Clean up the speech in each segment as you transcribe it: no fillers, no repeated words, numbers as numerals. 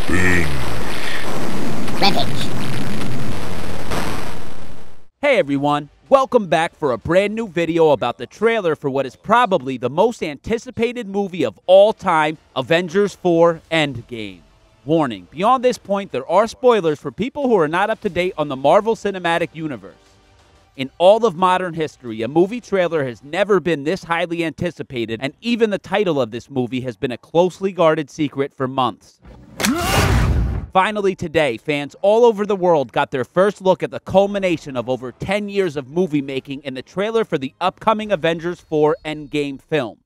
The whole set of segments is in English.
Hey everyone, welcome back for a brand new video about the trailer for what is probably the most anticipated movie of all time, Avengers 4 Endgame. Warning, beyond this point there are spoilers for people who are not up to date on the Marvel Cinematic Universe. In all of modern history, a movie trailer has never been this highly anticipated, and even the title of this movie has been a closely guarded secret for months. Finally today, fans all over the world got their first look at the culmination of over 10 years of movie making in the trailer for the upcoming Avengers 4 Endgame film.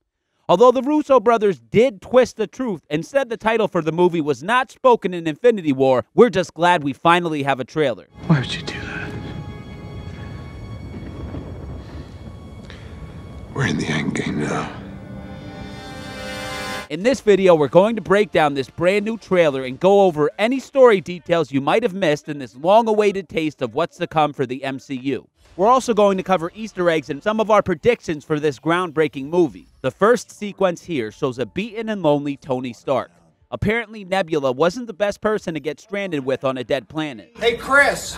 Although the Russo brothers did twist the truth and said the title for the movie was not spoken in Infinity War, we're just glad we finally have a trailer. Why would you do that? We're in the Endgame now. In this video, we're going to break down this brand new trailer and go over any story details you might have missed in this long-awaited taste of what's to come for the MCU. We're also going to cover Easter eggs and some of our predictions for this groundbreaking movie. The first sequence here shows a beaten and lonely Tony Stark. Apparently, Nebula wasn't the best person to get stranded with on a dead planet. Hey, Chris,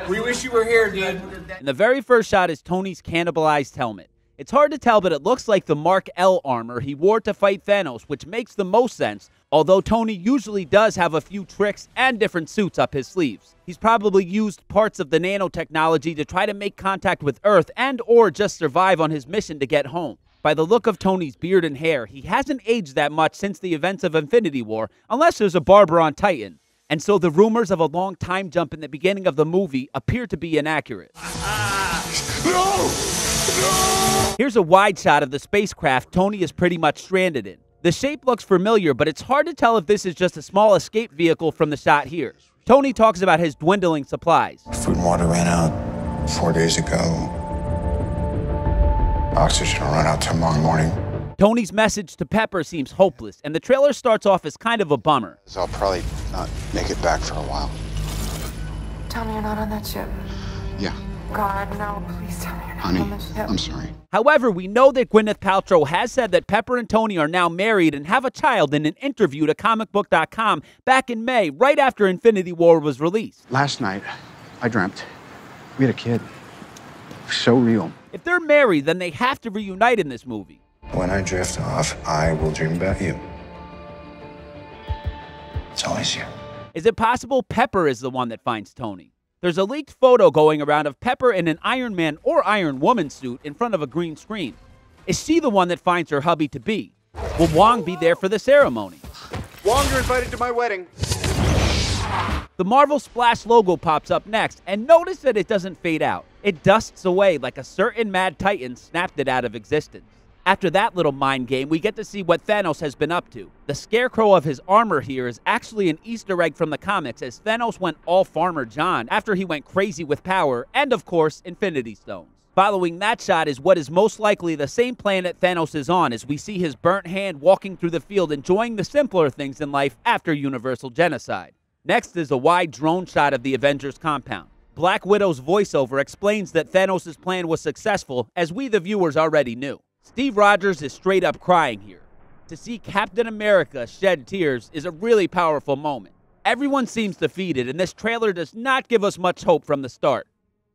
we wish you were here, dude. And the very first shot is Tony's cannibalized helmet. It's hard to tell, but it looks like the Mark L armor he wore to fight Thanos, which makes the most sense, although Tony usually does have a few tricks and different suits up his sleeves. He's probably used parts of the nanotechnology to try to make contact with Earth and or just survive on his mission to get home. By the look of Tony's beard and hair, he hasn't aged that much since the events of Infinity War, unless there's a barber on Titan. And so the rumors of a long time jump in the beginning of the movie appear to be inaccurate. No! Here's a wide shot of the spacecraft Tony is pretty much stranded in. The shape looks familiar, but it's hard to tell if this is just a small escape vehicle from the shot here. Tony talks about his dwindling supplies. Food and water ran out 4 days ago. Oxygen will run out tomorrow morning. Tony's message to Pepper seems hopeless, and the trailer starts off as kind of a bummer. So I'll probably not make it back for a while. Tell me you're not on that ship. Yeah. God, no, please tell me you're not Honey, on this ship. I'm sorry. However, we know that Gwyneth Paltrow has said that Pepper and Tony are now married and have a child in an interview to comicbook.com back in May, right after Infinity War was released. Last night, I dreamt we had a kid. So real. If they're married, then they have to reunite in this movie. When I drift off, I will dream about you. It's always you. Is it possible Pepper is the one that finds Tony? There's a leaked photo going around of Pepper in an Iron Man or Iron Woman suit in front of a green screen. Is she the one that finds her hubby-to-be? Will Wong be there for the ceremony? Wong, you're invited to my wedding. The Marvel Splash logo pops up next, and notice that it doesn't fade out. It dusts away like a certain Mad Titan snapped it out of existence. After that little mind game, we get to see what Thanos has been up to. The scarecrow of his armor here is actually an Easter egg from the comics, as Thanos went all Farmer John after he went crazy with power, and of course, Infinity Stones. Following that shot is what is most likely the same planet Thanos is on, as we see his burnt hand walking through the field enjoying the simpler things in life after universal genocide. Next is a wide drone shot of the Avengers compound. Black Widow's voiceover explains that Thanos' plan was successful, as we the viewers already knew. Steve Rogers is straight up crying here. To see Captain America shed tears is a really powerful moment. Everyone seems defeated, and this trailer does not give us much hope from the start.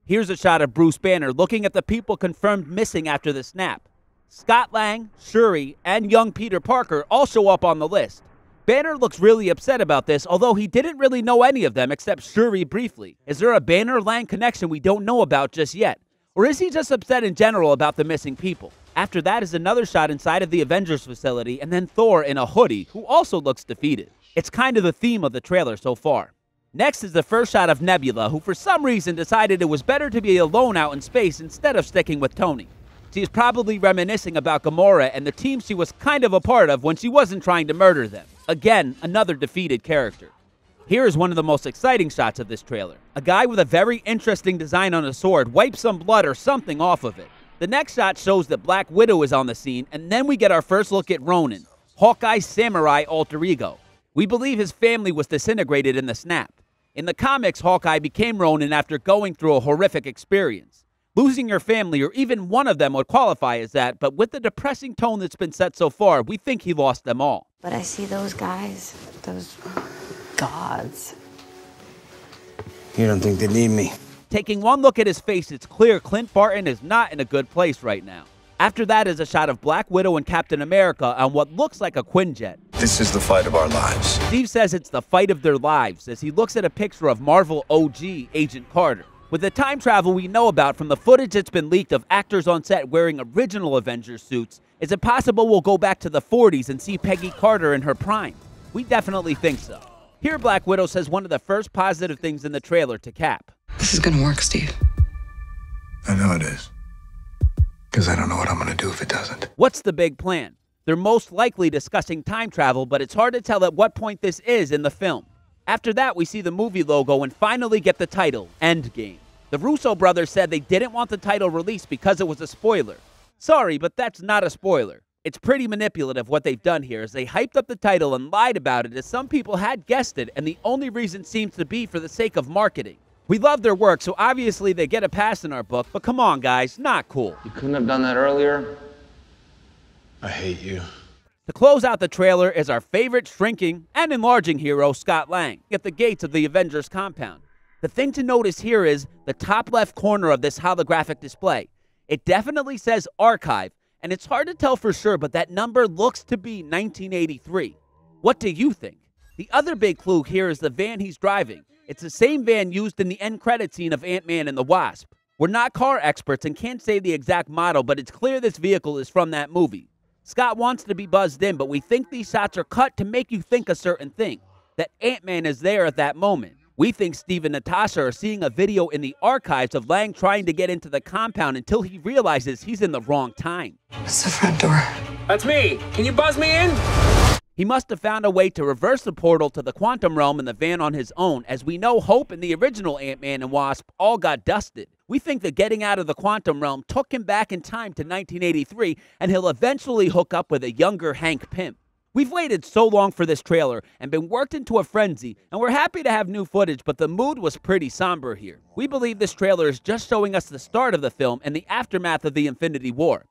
Here's a shot of Bruce Banner looking at the people confirmed missing after the snap. Scott Lang, Shuri, and young Peter Parker all show up on the list. Banner looks really upset about this, although he didn't really know any of them except Shuri briefly. Is there a Banner-Lang connection we don't know about just yet? Or is he just upset in general about the missing people? After that is another shot inside of the Avengers facility, and then Thor in a hoodie, who also looks defeated. It's kind of the theme of the trailer so far. Next is the first shot of Nebula, who for some reason decided it was better to be alone out in space instead of sticking with Tony. She is probably reminiscing about Gamora and the team she was kind of a part of when she wasn't trying to murder them. Again, another defeated character. Here is one of the most exciting shots of this trailer. A guy with a very interesting design on a sword wipes some blood or something off of it. The next shot shows that Black Widow is on the scene, and then we get our first look at Ronin, Hawkeye's samurai alter ego. We believe his family was disintegrated in the snap. In the comics, Hawkeye became Ronin after going through a horrific experience. Losing your family, or even one of them, would qualify as that, but with the depressing tone that's been set so far, we think he lost them all. But I see those guys, those gods. You don't think they need me? Taking one look at his face, it's clear Clint Barton is not in a good place right now. After that is a shot of Black Widow and Captain America on what looks like a Quinjet. This is the fight of our lives. Steve says it's the fight of their lives as he looks at a picture of Marvel OG Agent Carter. With the time travel we know about from the footage that's been leaked of actors on set wearing original Avengers suits, is it possible we'll go back to the 40s and see Peggy Carter in her prime? We definitely think so. Here Black Widow says one of the first positive things in the trailer to Cap. This is gonna work, Steve. I know it is. Because I don't know what I'm going to do if it doesn't. What's the big plan? They're most likely discussing time travel, but it's hard to tell at what point this is in the film. After that, we see the movie logo and finally get the title, Endgame. The Russo brothers said they didn't want the title released because it was a spoiler. Sorry, but that's not a spoiler. It's pretty manipulative what they've done here, as they hyped up the title and lied about it, as some people had guessed it, and the only reason seems to be for the sake of marketing. We love their work, so obviously they get a pass in our book, but come on guys, not cool. You couldn't have done that earlier? I hate you. To close out the trailer is our favorite shrinking and enlarging hero, Scott Lang, at the gates of the Avengers compound. The thing to notice here is the top left corner of this holographic display. It definitely says archive, and it's hard to tell for sure, but that number looks to be 1983. What do you think? The other big clue here is the van he's driving. It's the same van used in the end credit scene of Ant-Man and the Wasp. We're not car experts and can't say the exact model, but it's clear this vehicle is from that movie. Scott wants to be buzzed in, but we think these shots are cut to make you think a certain thing, that Ant-Man is there at that moment. We think Steve and Natasha are seeing a video in the archives of Lang trying to get into the compound until he realizes he's in the wrong time. It's the front door. That's me. Can you buzz me in? He must have found a way to reverse the portal to the quantum realm in the van on his own, as we know Hope and the original Ant-Man and Wasp all got dusted. We think that getting out of the quantum realm took him back in time to 1983, and he'll eventually hook up with a younger Hank Pym. We've waited so long for this trailer and been worked into a frenzy, and we're happy to have new footage, but the mood was pretty somber here. We believe this trailer is just showing us the start of the film and the aftermath of the Infinity War.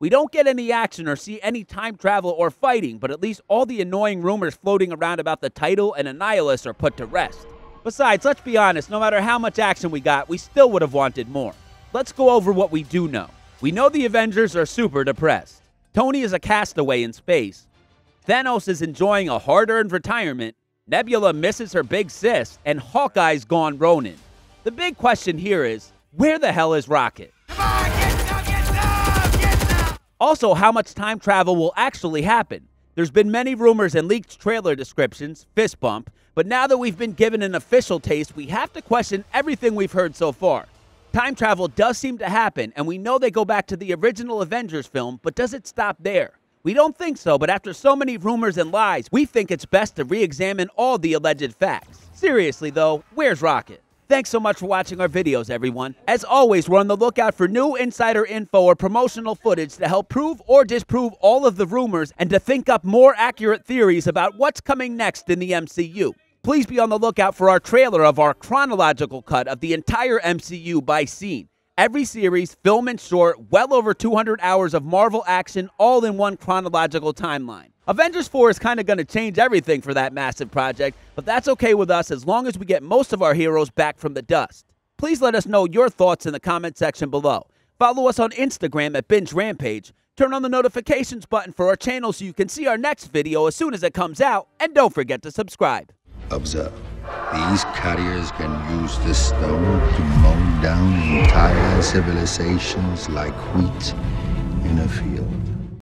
We don't get any action or see any time travel or fighting, but at least all the annoying rumors floating around about the title and Annihilus are put to rest. Besides, let's be honest, no matter how much action we got, we still would have wanted more. Let's go over what we do know. We know the Avengers are super depressed. Tony is a castaway in space. Thanos is enjoying a hard-earned retirement. Nebula misses her big sis, and Hawkeye's gone Ronin. The big question here is, where the hell is Rocket? Also, how much time travel will actually happen? There's been many rumors and leaked trailer descriptions, fist bump, but now that we've been given an official taste, we have to question everything we've heard so far. Time travel does seem to happen, and we know they go back to the original Avengers film, but does it stop there? We don't think so, but after so many rumors and lies, we think it's best to re-examine all the alleged facts. Seriously though, where's Rocket? Thanks so much for watching our videos, everyone. As always, we're on the lookout for new insider info or promotional footage to help prove or disprove all of the rumors and to think up more accurate theories about what's coming next in the MCU. Please be on the lookout for our trailer of our chronological cut of the entire MCU by scene. Every series, film and short, well over 200 hours of Marvel action, all in one chronological timeline. Avengers 4 is kind of going to change everything for that massive project, but that's okay with us as long as we get most of our heroes back from the dust. Please let us know your thoughts in the comment section below. Follow us on Instagram at Binge Rampage. Turn on the notifications button for our channel so you can see our next video as soon as it comes out, and don't forget to subscribe. Observe. These carriers can use this stone to mow down entire civilizations like wheat in a field.